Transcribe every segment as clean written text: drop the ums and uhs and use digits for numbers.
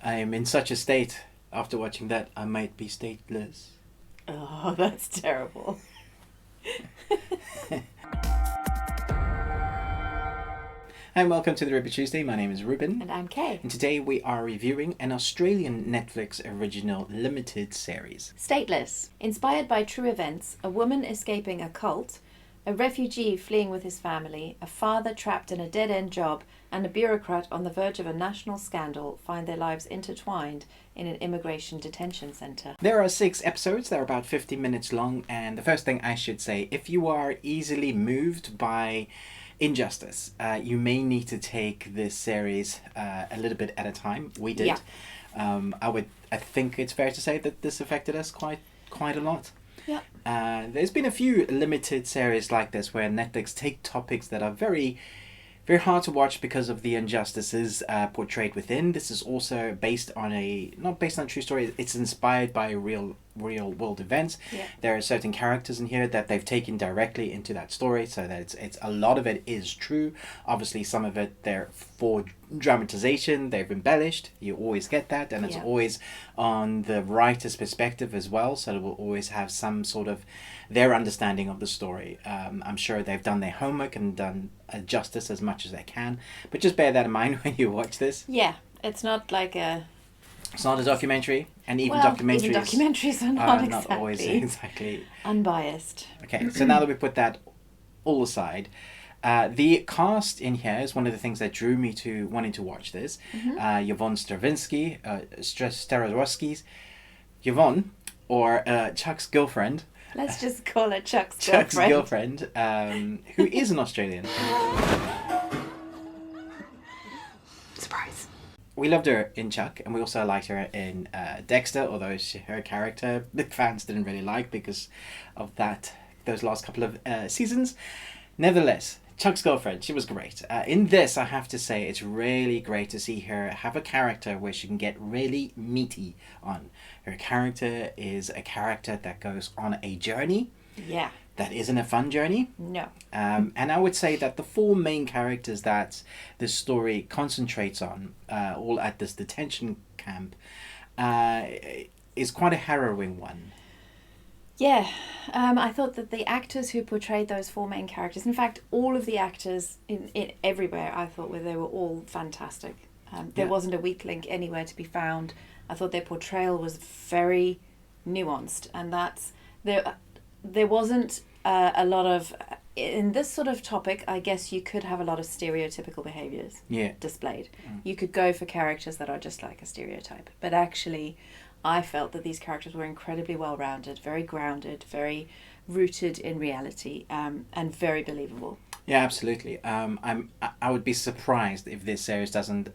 I am in such a state after watching that I might be stateless. Oh, that's terrible. Hi and welcome to the Ruby Tuesday. My name is Ruben. And I'm Kay. And today we are reviewing an Australian Netflix original limited series. Stateless. Inspired by true events, a woman escaping a cult, a refugee fleeing with his family, a father trapped in a dead-end job, and a bureaucrat on the verge of a national scandal find their lives intertwined in an immigration detention centre. There are 6 episodes, they're about 50 minutes long, and the first thing I should say, if you are easily moved by injustice, you may need to take this series a little bit at a time. We did. Yeah. I think it's fair to say that this affected us quite a lot. Yeah. There's been a few limited series like this where Netflix take topics that are very hard to watch because of the injustices portrayed within. This is also not based on a true story. It's inspired by real world events. Yeah. There are certain characters in here that they've taken directly into that story, so that it's a lot of it is true. Obviously, some of it they're for dramatization. They've embellished. You always get that, and it's always on the writer's perspective as well. So it will always have some sort of their understanding of the story. I'm sure they've done their homework and done justice as much as they can, but just bear that in mind when you watch this. Yeah, it's not like a... It's not a documentary, and even documentaries are not not always exactly unbiased. Okay, so now that we put that all aside, the cast in here is one of the things that drew me to wanting to watch this. Yvonne Strahovski, Yvonne, or Chuck's girlfriend. Let's just call her Chuck's girlfriend, who is an Australian. Surprise. We loved her in Chuck, and we also liked her in Dexter, although her character the fans didn't really like because of those last couple of seasons. Nevertheless, Chuck's girlfriend, she was great. In this, I have to say, it's really great to see her have a character where she can get really meaty on. Her character is a character that goes on a journey. Yeah. That isn't a fun journey. No. And I would say that the 4 main characters that this story concentrates on, all at this detention camp, is quite a harrowing one. Yeah, I thought that the actors who portrayed those 4 main characters, in fact, all of the actors in everywhere, I thought they were all fantastic. There wasn't a weak link anywhere to be found. I thought their portrayal was very nuanced, and there wasn't a lot of... In this sort of topic, I guess you could have a lot of stereotypical behaviours displayed. You could go for characters that are just like a stereotype. But actually, I felt that these characters were incredibly well-rounded, very grounded, very rooted in reality, and very believable. Yeah, absolutely. I would be surprised if this series doesn't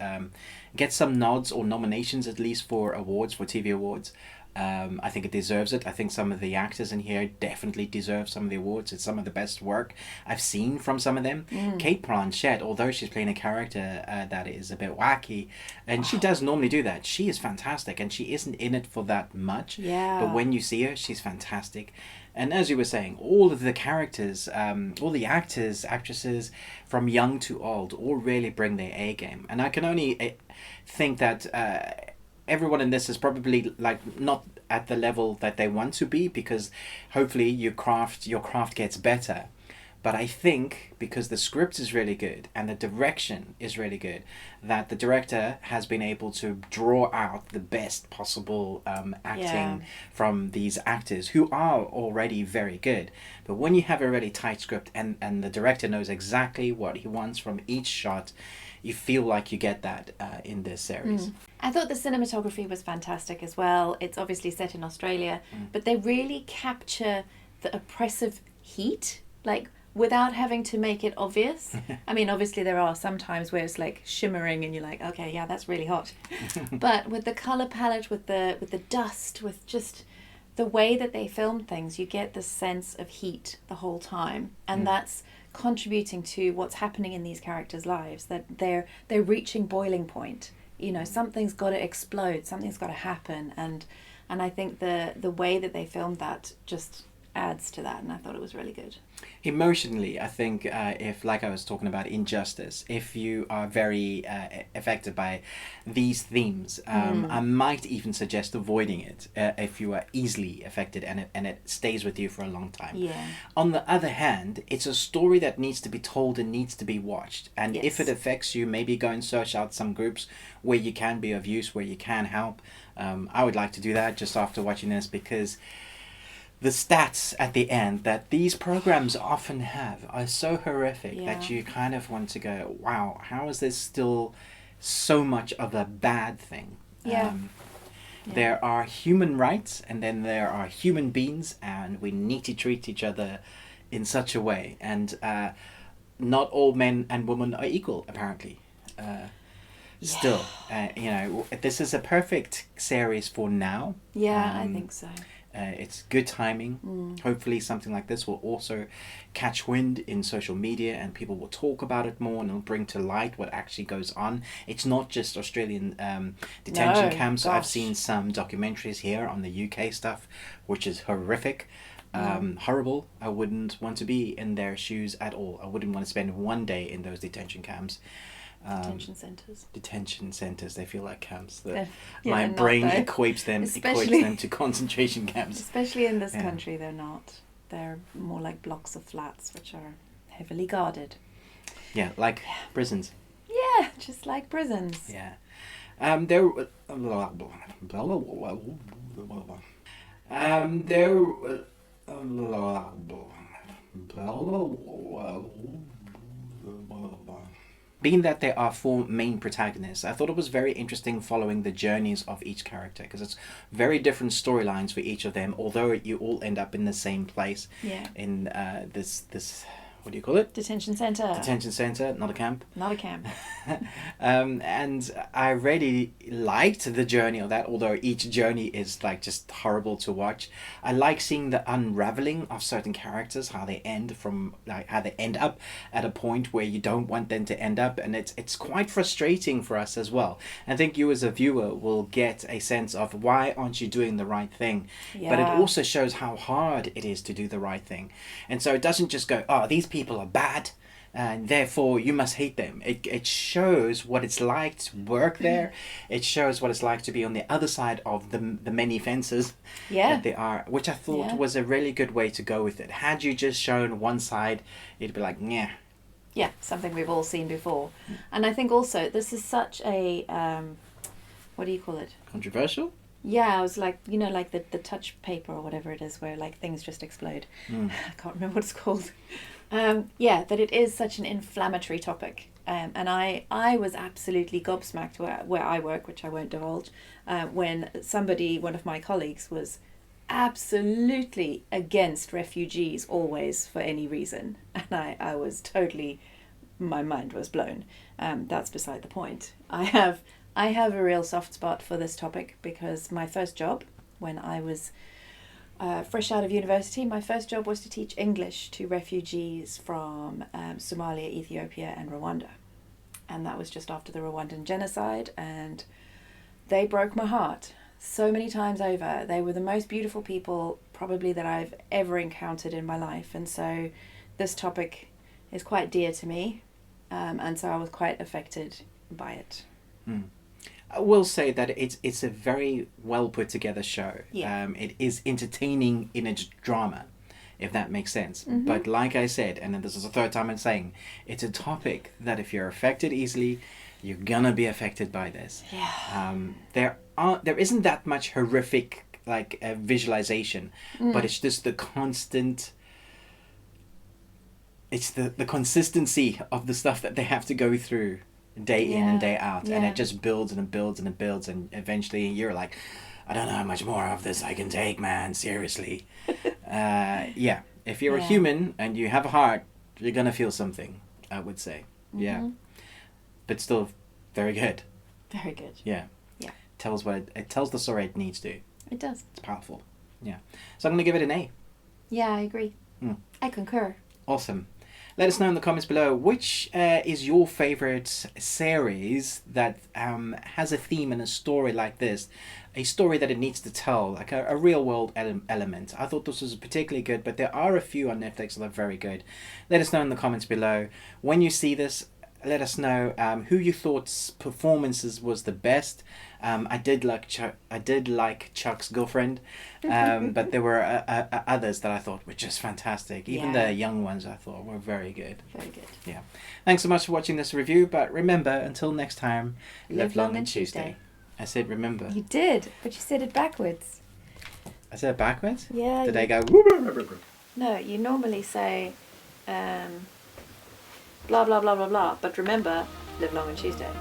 get some nods or nominations at least for awards, for TV awards. I think it deserves it. I think some of the actors in here definitely deserve some of the awards. It's some of the best work I've seen from some of them. Cate Blanchett, although she's playing a character that is a bit wacky, and she does normally do that, she is fantastic, and she isn't in it for that much. Yeah. But when you see her, she's fantastic. And as you were saying, all of the characters, all the actors, actresses, from young to old, all really bring their A game. And I can only think that everyone in this is probably not at the level that they want to be, because hopefully your craft gets better. But I think because the script is really good and the direction is really good, that the director has been able to draw out the best possible acting from these actors who are already very good. But when you have a really tight script and the director knows exactly what he wants from each shot, you feel like you get that in this series. I thought the cinematography was fantastic as well. It's obviously set in Australia, but they really capture the oppressive heat, without having to make it obvious. I mean, obviously there are some times where it's shimmering and you're like, okay, yeah, that's really hot. But with the colour palette, with the dust, with just the way that they filmed things, you get the sense of heat the whole time. And that's contributing to what's happening in these characters' lives, that they're reaching boiling point. Something's got to explode, something's got to happen. And I think the way that they filmed that just adds to that, and I thought it was really good. Emotionally, I think if, like I was talking about Injustice, if you are very affected by these themes, I might even suggest avoiding it if you are easily affected and it stays with you for a long time. Yeah. On the other hand, it's a story that needs to be told and needs to be watched. And Yes. if it affects you, maybe go and search out some groups where you can be of use, where you can help. I would like to do that just after watching this, because the stats at the end that these programs often have are so horrific that you kind of want to go, wow, how is this still so much of a bad thing? Yeah. There are human rights, and then there are human beings, and we need to treat each other in such a way. And not all men and women are equal, apparently. Still, this is a perfect series for now. Yeah, I think so. It's good timing. Hopefully something like this will also catch wind in social media, and people will talk about it more, and it'll bring to light what actually goes on. It's not just Australian detention camps. Gosh. I've seen some documentaries here on the UK stuff, which is horrific. Horrible. I wouldn't want to be in their shoes at all. I wouldn't want to spend one day in those detention camps. Detention centres. Detention centres, they feel like camps. Yeah, My not brain though. equates them to concentration camps. Especially in this country, they're not. They're more like blocks of flats, which are heavily guarded. Yeah, like prisons. Yeah, just like prisons. Yeah. Being that there are four main protagonists, I thought it was very interesting following the journeys of each character, because it's very different storylines for each of them, although you all end up in the same place. Yeah. In this what do you call it? Detention centre. Detention centre, not a camp. Not a camp. And I really liked the journey of that, although each journey is like just horrible to watch. I like seeing the unraveling of certain characters, how they end up at a point where you don't want them to end up, and it's quite frustrating for us as well. I think you as a viewer will get a sense of why aren't you doing the right thing, but it also shows how hard it is to do the right thing. And so it doesn't just go, oh, these people are bad and therefore you must hate them. It shows what it's like to work there. It shows what it's like to be on the other side of the many fences that they are, which I thought was a really good way to go with it. Had you just shown one side, it'd be like, yeah. Yeah, something we've all seen before. And I think also this is such a, what do you call it? Controversial? Yeah, I was like, like the touch paper or whatever it is, where like things just explode. I can't remember what it's called. That it is such an inflammatory topic. And I was absolutely gobsmacked where I work, which I won't divulge, when one of my colleagues was absolutely against refugees always for any reason. And I was totally, my mind was blown. That's beside the point. I have a real soft spot for this topic because my first job, when I was fresh out of university, my first job was to teach English to refugees from Somalia, Ethiopia and Rwanda. And that was just after the Rwandan genocide, and they broke my heart so many times over. They were the most beautiful people probably that I've ever encountered in my life, and so this topic is quite dear to me, and so I was quite affected by it. I will say that it's a very well put together show. Yeah. It is entertaining in its drama, if that makes sense. But like I said, and this is the third time I'm saying, it's a topic that if you're affected easily, you're gonna be affected by this. Yeah. There isn't that much horrific visualization, but it's just the constant. It's the consistency of the stuff that they have to go through day in and day out, and it just builds and it builds and it builds, and eventually you're like, I don't know how much more of this I can take, man, seriously. If you're a human and you have a heart, you're gonna feel something, I would say. But still very good. Very good. Yeah tells it tells the story it needs to. It does. It's powerful. So I'm gonna give it an A. Yeah, I agree. I concur. Awesome. Let us know in the comments below which is your favorite series that has a theme and a story like this, a story that it needs to tell, like a real world element. I thought this was particularly good, but there are a few on Netflix that are very good. Let us know in the comments below. When you see this, let us know who you thought's performances was the best. I did like Chuck's girlfriend, but there were others that I thought were just fantastic. Even the young ones I thought were very good. Very good. Yeah. Thanks so much for watching this review. But remember, until next time, live long and Tuesday. I said remember. You did, but you said it backwards. I said it backwards? Yeah. Did I go? No, you normally say blah blah blah blah blah. But remember, live long and Tuesday.